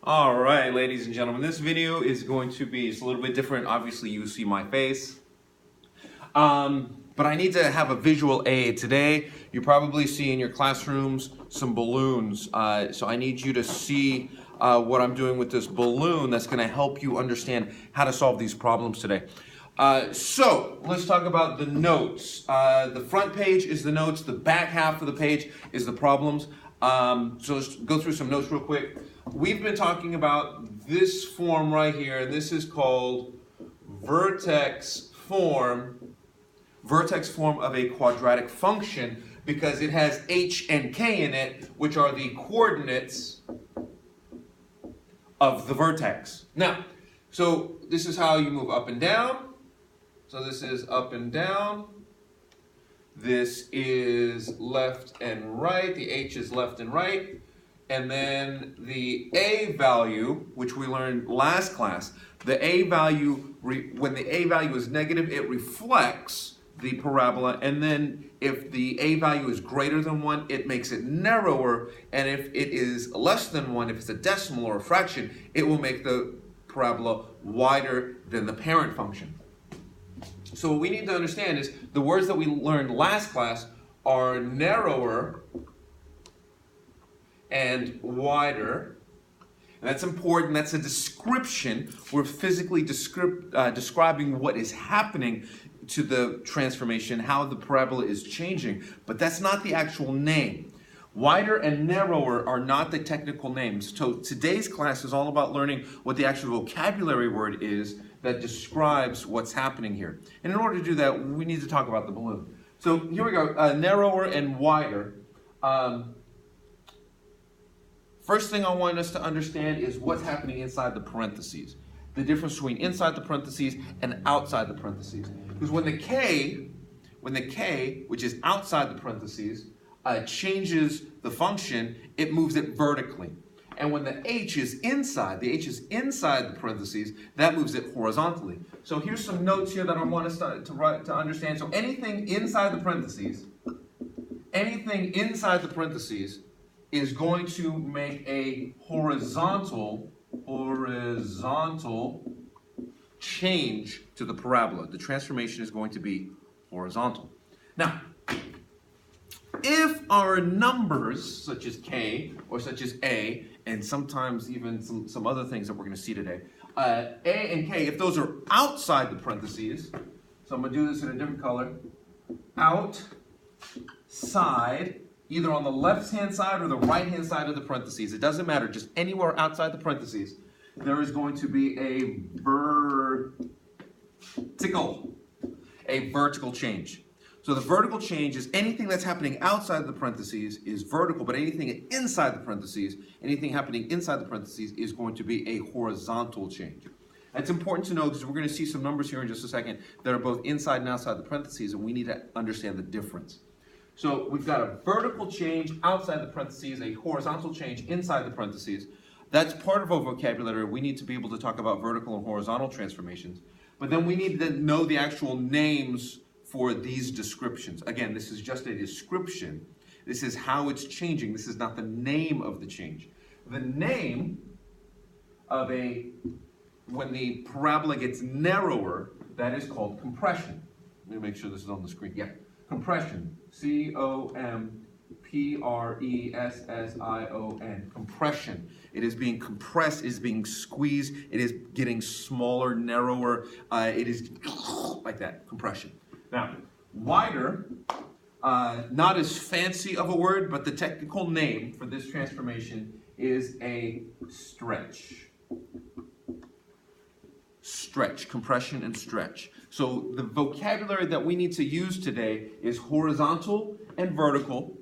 All right, ladies and gentlemen, this video is going to be just a little bit different. Obviously, you see my face. But I need to have a visual aid. Today, you probably see in your classrooms some balloons. So I need you to see what I'm doing with this balloon that's going to help you understand how to solve these problems today. So let's talk about the notes. The front page is the notes. The back half of the page is the problems. So let's go through some notes real quick. We've been talking about this form right here. This is called vertex form of a quadratic function because it has h and k in it, which are the coordinates of the vertex. Now, so this is how you move up and down. So this is up and down. This is left and right. The h is left and right. And then the a value, which we learned last class, the a value, when the a value is negative, it reflects the parabola. And then if the a value is greater than 1, it makes it narrower. And if it is less than 1, if it's a decimal or a fraction, it will make the parabola wider than the parent function. So what we need to understand is the words that we learned last class are narrower and wider. And that's important. That's a description. We're physically describing what is happening to the transformation, how the parabola is changing. But that's not the actual name. Wider and narrower are not the technical names. So today's class is all about learning what the actual vocabulary word is that describes what's happening here. And in order to do that, we need to talk about the balloon. So here we go, narrower and wider. First thing I want us to understand is what's happening inside the parentheses. The difference between inside the parentheses and outside the parentheses. Because when the k, which is outside the parentheses, changes the function, it moves it vertically. And when the h is inside, the parentheses, that moves it horizontally. So here's some notes here that I want us to understand. So anything inside the parentheses is going to make a horizontal change to the parabola. The transformation is going to be horizontal. Now, if our numbers, such as k or such as a, and sometimes even some other things that we're going to see today, a and k, if those are outside the parentheses, so I'm going to do this in a different color, outside, either on the left-hand side or the right-hand side of the parentheses, it doesn't matter, just anywhere outside the parentheses, there is going to be a vertical change. So the vertical change is anything that's happening outside the parentheses is vertical, but anything inside the parentheses, anything happening inside the parentheses is going to be a horizontal change. That's important to know because we're going to see some numbers here in just a second that are both inside and outside the parentheses, and we need to understand the difference. So we've got a vertical change outside the parentheses, a horizontal change inside the parentheses. That's part of our vocabulary. We need to be able to talk about vertical and horizontal transformations. But then we need to know the actual names for these descriptions. Again, this is just a description. This is how it's changing. This is not the name of the change. The name of when the parabola gets narrower, that is called compression. Let me make sure this is on the screen. Yeah, compression. C-O-M-P-R-E-S-S-I-O-N. Compression. It is being compressed, it is being squeezed, it is getting smaller, narrower. It is like that, compression. Now, wider, not as fancy of a word, but the technical name for this transformation is a stretch. Stretch, compression and stretch. So the vocabulary that we need to use today is horizontal and vertical,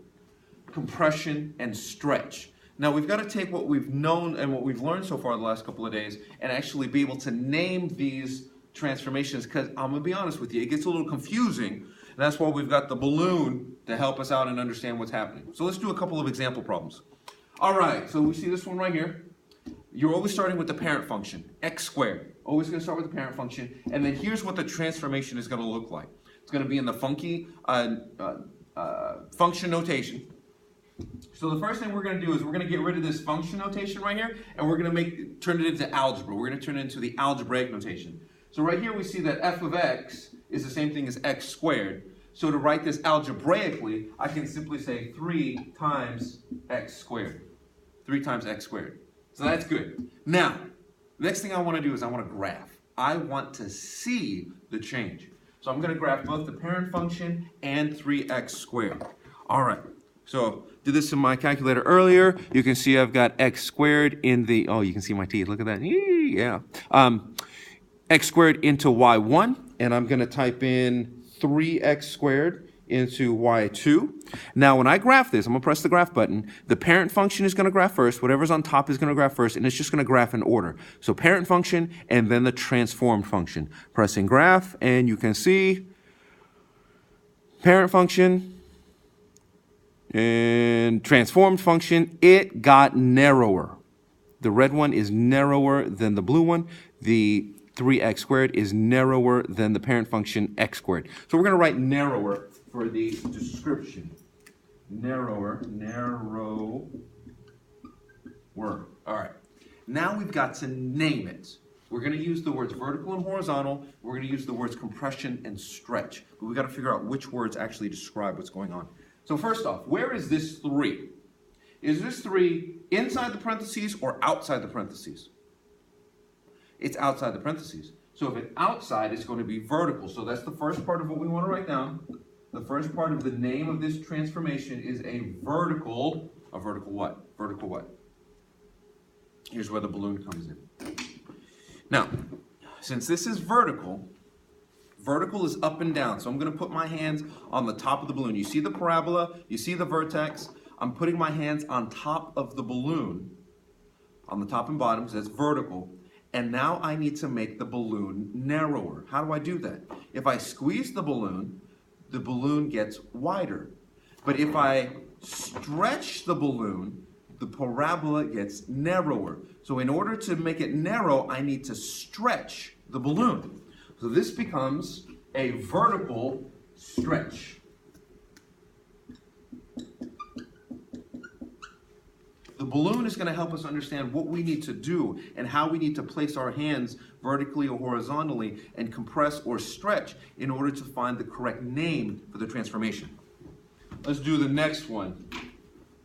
compression and stretch. Now we've got to take what we've known and what we've learned so far the last couple of days and actually be able to name these transformations, because I'm going to be honest with you, it gets a little confusing, and that's why we've got the balloon to help us out and understand what's happening. So let's do a couple of example problems. All right, so we see this one right here. You're always starting with the parent function, x squared. Always going to start with the parent function, and then here's what the transformation is going to look like. It's going to be in the funky function notation. So the first thing we're going to do is we're going to get rid of this function notation right here, and we're going to turn it into algebra. We're going to turn it into the algebraic notation. So right here we see that f of x is the same thing as x squared. So to write this algebraically, I can simply say 3 times x squared. 3 times x squared. So that's good. Now, the next thing I want to do is I want to graph. I want to see the change. So I'm going to graph both the parent function and 3x squared. All right. So did this in my calculator earlier. You can see I've got x squared in the, oh, you can see my teeth. Look at that. Yeah. X squared into y1, and I'm going to type in 3x squared into y2. Now, when I graph this, I'm going to press the graph button. The parent function is going to graph first. Whatever's on top is going to graph first, and it's just going to graph in order. So parent function, and then the transformed function. Pressing graph, and you can see parent function and transformed function, it got narrower. The red one is narrower than the blue one. The 3x squared is narrower than the parent function x squared. So we're going to write narrower for the description. Narrower. All right. Now we've got to name it. We're going to use the words vertical and horizontal. We're going to use the words compression and stretch. But we've got to figure out which words actually describe what's going on. So first off, where is this 3? Is this 3 inside the parentheses or outside the parentheses? It's outside the parentheses. So if it's outside, it's going to be vertical. So that's the first part of what we want to write down. The first part of the name of this transformation is a vertical what? Vertical what? Here's where the balloon comes in. Now, since this is vertical, vertical is up and down. So I'm going to put my hands on the top of the balloon. You see the parabola, you see the vertex. I'm putting my hands on top of the balloon, on the top and bottom, so that's vertical. And now I need to make the balloon narrower. How do I do that? If I squeeze the balloon gets wider. But if I stretch the balloon, the parabola gets narrower. So in order to make it narrow, I need to stretch the balloon. So this becomes a vertical stretch. The balloon is going to help us understand what we need to do and how we need to place our hands vertically or horizontally and compress or stretch in order to find the correct name for the transformation. Let's do the next one.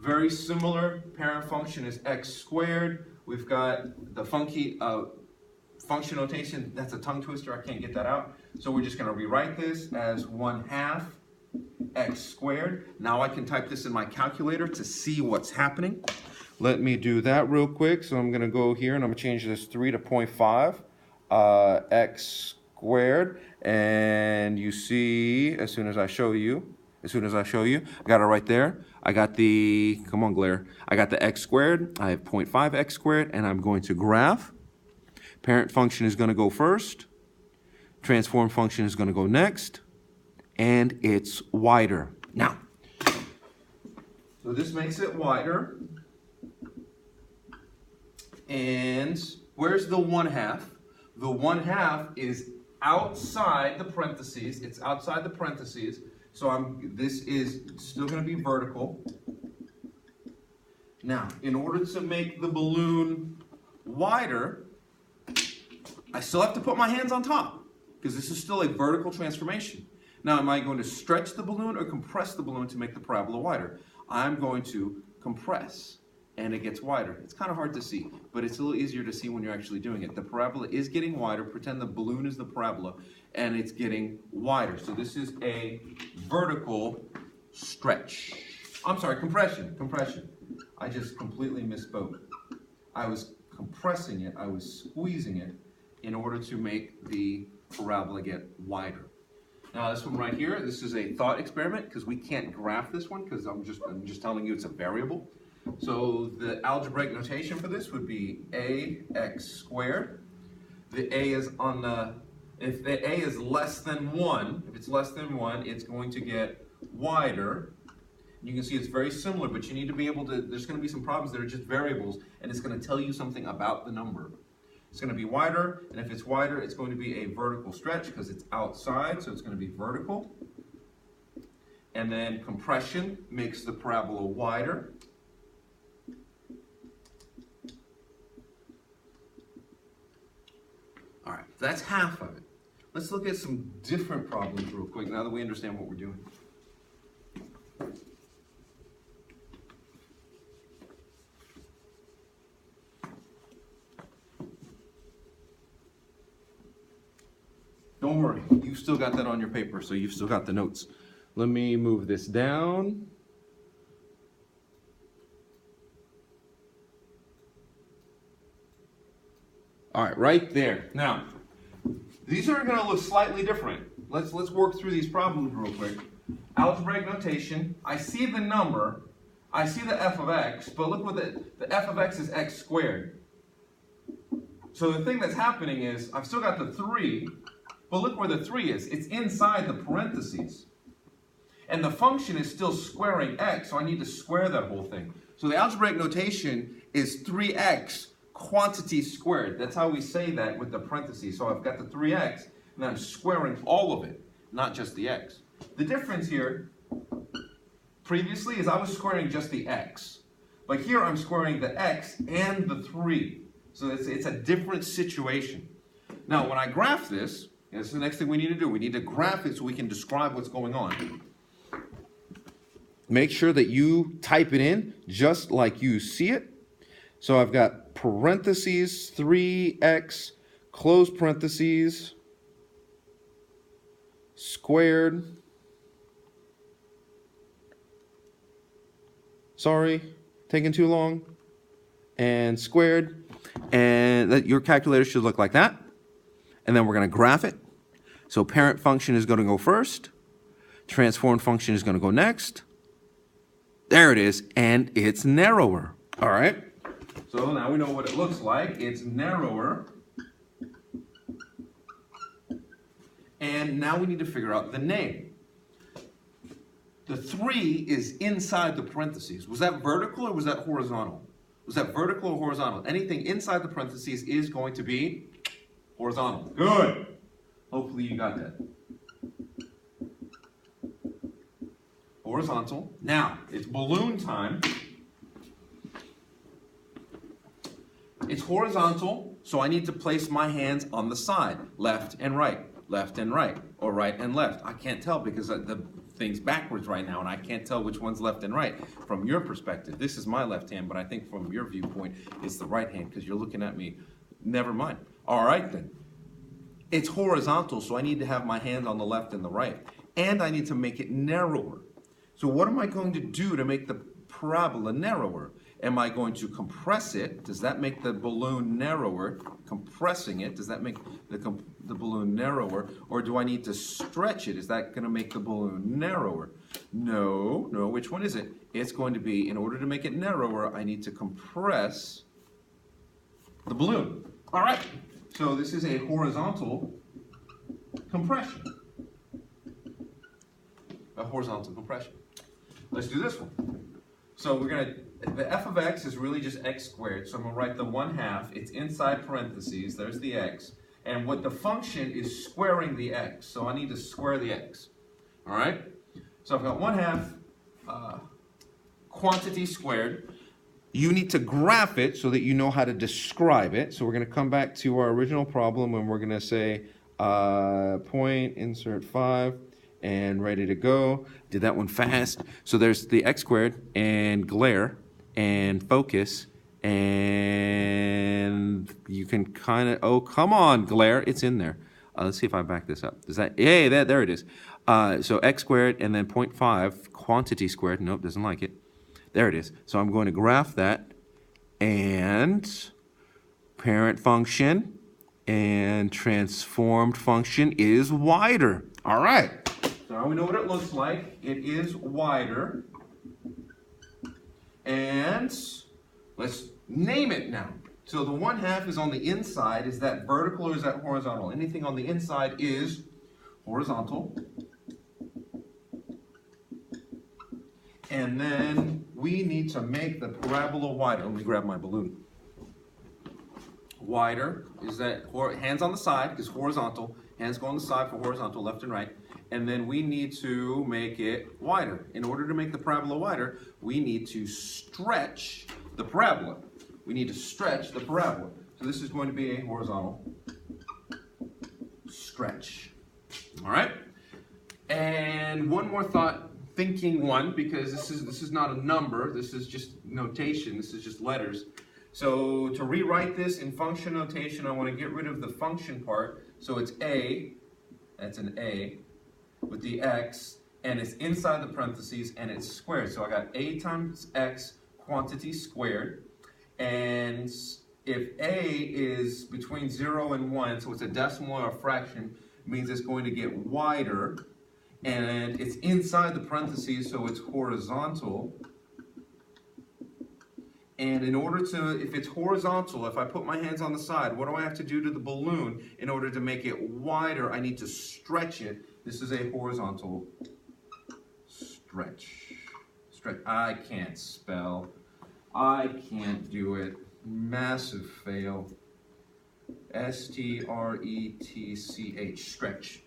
Very similar. Parent function is x squared. We've got the function notation. That's a tongue twister. I can't get that out. So we're just going to rewrite this as 1/2 x squared. Now I can type this in my calculator to see what's happening. Let me do that real quick. So I'm going to go here and I'm going to change this 3 to 0.5 x squared. And you see, as soon as I show you, I got it right there. I got the, come on, glare. I got the x squared. I have 0.5 x squared, and I'm going to graph. Parent function is going to go first. Transform function is going to go next. And it's wider. Now, so this makes it wider. And where's the 1/2? The 1/2 is outside the parentheses. It's outside the parentheses. So this is still going to be vertical. Now, in order to make the balloon wider, I still have to put my hands on top because this is still a vertical transformation. Now, am I going to stretch the balloon or compress the balloon to make the parabola wider? I'm going to compress, and it gets wider. It's kind of hard to see, but it's a little easier to see when you're actually doing it. The parabola is getting wider. Pretend the balloon is the parabola, and it's getting wider. So this is a vertical stretch. I'm sorry, compression. I just completely misspoke. I was compressing it. I was squeezing it in order to make the parabola get wider. Now this one right here, this is a thought experiment because we can't graph this one because I'm just telling you it's a variable. So the algebraic notation for this would be ax squared. The a is on the, if the a is less than 1, if it's less than 1, it's going to get wider. You can see it's very similar, but you need to be able to, there's going to be some problems that are just variables, and it's going to tell you something about the number. It's going to be wider, and if it's wider, it's going to be a vertical stretch because it's outside, so it's going to be vertical. And then compression makes the parabola wider. right, that's half of it. Let's look at some different problems real quick now that we understand what we're doing. Don't worry, you've still got that on your paper, so you've still got the notes. Let me move this down. All right, right there. Now, these are going to look slightly different. Let's work through these problems real quick. Algebraic notation. I see the number. I see the f of x, but look what the f of x is x squared. So the thing that's happening is I've still got the 3, but look where the 3 is. It's inside the parentheses. And the function is still squaring x, so I need to square that whole thing. So the algebraic notation is 3x quantity squared. That's how we say that with the parentheses. So I've got the 3x, and I'm squaring all of it, not just the x. The difference here, previously, is I was squaring just the x. But here I'm squaring the x and the 3. So it's a different situation. Now, when I graph this, and this is the next thing we need to do. We need to graph it so we can describe what's going on. Make sure that you type it in just like you see it. So I've got parentheses, 3x, close parentheses, squared. Sorry, taking too long. And squared. And your calculator should look like that. And then we're going to graph it. So parent function is going to go first. Transform function is going to go next. There it is. And it's narrower. All right. So now we know what it looks like. It's narrower. And now we need to figure out the name. The 3 is inside the parentheses. Was that vertical or was that horizontal? Was that vertical or horizontal? Anything inside the parentheses is going to be horizontal. Good. Hopefully you got that. Horizontal. Now, it's balloon time. It's horizontal, so I need to place my hands on the side, left and right, or right and left. I can't tell because the thing's backwards right now, and I can't tell which one's left and right from your perspective. This is my left hand, but I think from your viewpoint, it's the right hand because you're looking at me. Never mind. All right, then. It's horizontal, so I need to have my hands on the left and the right, and I need to make it narrower. So what am I going to do to make the parabola narrower? Am I going to compress it? Does that make the balloon narrower? Compressing it, does that make the balloon narrower? Or do I need to stretch it? Is that going to make the balloon narrower? No. Which one is it? It's going to be, in order to make it narrower, I need to compress the balloon. All right. So this is a horizontal compression. A horizontal compression. Let's do this one. So we're going to, the f of x is really just x squared. So I'm going to write the 1/2. It's inside parentheses. There's the x. And what the function is squaring the x. So I need to square the x. All right? So I've got 1/2 quantity squared. You need to graph it so that you know how to describe it. So we're going to come back to our original problem and we're going to say point, insert 5. And ready to go. Did that one fast. So there's the x squared and glare and focus and you can kind of, oh, come on, glare. It's in there. Let's see if I back this up. Is that, hey, there it is. So x squared and then 0.5 quantity squared. Nope, doesn't like it. There it is. So I'm going to graph that and parent function and transformed function is wider. All right. So now we know what it looks like. It is wider. And let's name it now. So the 1/2 is on the inside. Is that vertical or is that horizontal? Anything on the inside is horizontal. And then we need to make the parabola wider. Let me grab my balloon. Wider is that hands on the side is horizontal. Hands go on the side for horizontal, left and right. And then we need to make it wider. In order to make the parabola wider, we need to stretch the parabola. We need to stretch the parabola. So this is going to be a horizontal stretch. All right? And one more thought, thinking one, because this is not a number, this is just notation, this is just letters. So to rewrite this in function notation, I want to get rid of the function part. So it's a, that's an a, with the x, and it's inside the parentheses, and it's squared. So I got a times x, quantity squared, and if a is between 0 and 1, so it's a decimal or a fraction, it means it's going to get wider, and it's inside the parentheses, so it's horizontal. And in order to, if it's horizontal, if I put my hands on the side, what do I have to do to the balloon in order to make it wider? I need to stretch it. This is a horizontal stretch. I can't spell. I can't do it. Massive fail. S-T-R-E-T-C-H, stretch.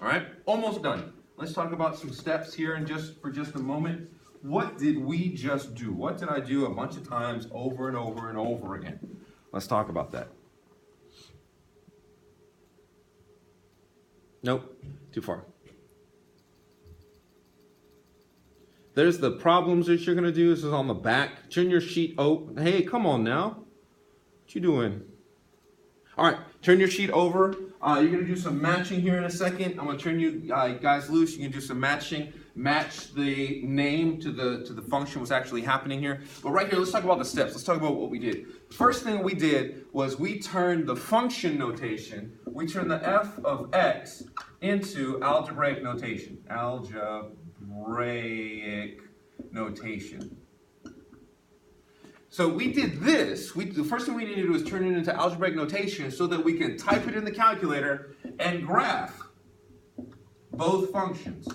All right, almost done. Let's talk about some steps here and for just a moment. What did we just do? What did I do a bunch of times over and over and over again? Let's talk about that. Nope, too far. There's the problems that you're going to do. This is on the back. Turn your sheet. Oh, hey, come on now. What you doing? All right, turn your sheet over. You're going to do some matching here in a second. I'm going to turn you guys loose. You can do some matching. Match the name to the function, what's actually happening here. But right here, let's talk about the steps. Let's talk about what we did. First thing we did was we turned the function notation, we turned the f of x into algebraic notation. Algebraic notation. So we did this. The first thing we need to do is turn it into algebraic notation so that we can type it in the calculator and graph both functions.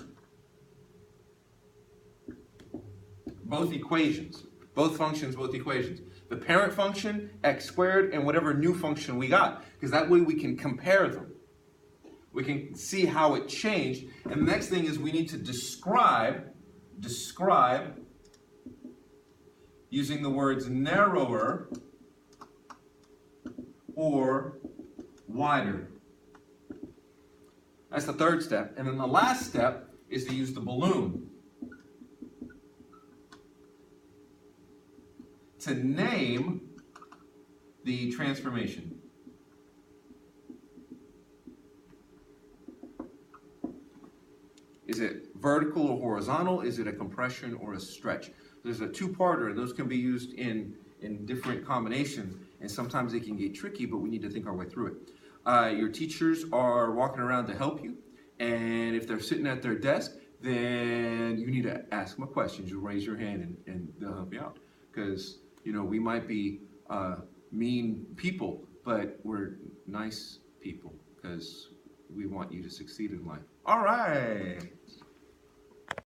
Both equations. Both functions, both equations. The parent function, x squared, and whatever new function we got. Because that way we can compare them. We can see how it changed. And the next thing is we need to describe using the words narrower or wider. That's the third step. And then the last step is to use the balloon to name the transformation. Is it vertical or horizontal? Is it a compression or a stretch? There's a two-parter. Those can be used in different combinations, and sometimes they can get tricky, but we need to think our way through it. Your teachers are walking around to help you, and if they're sitting at their desk, then you need to ask them a question. You raise your hand, and they'll help you out. Because, you know, we might be mean people, but we're nice people because we want you to succeed in life. All right.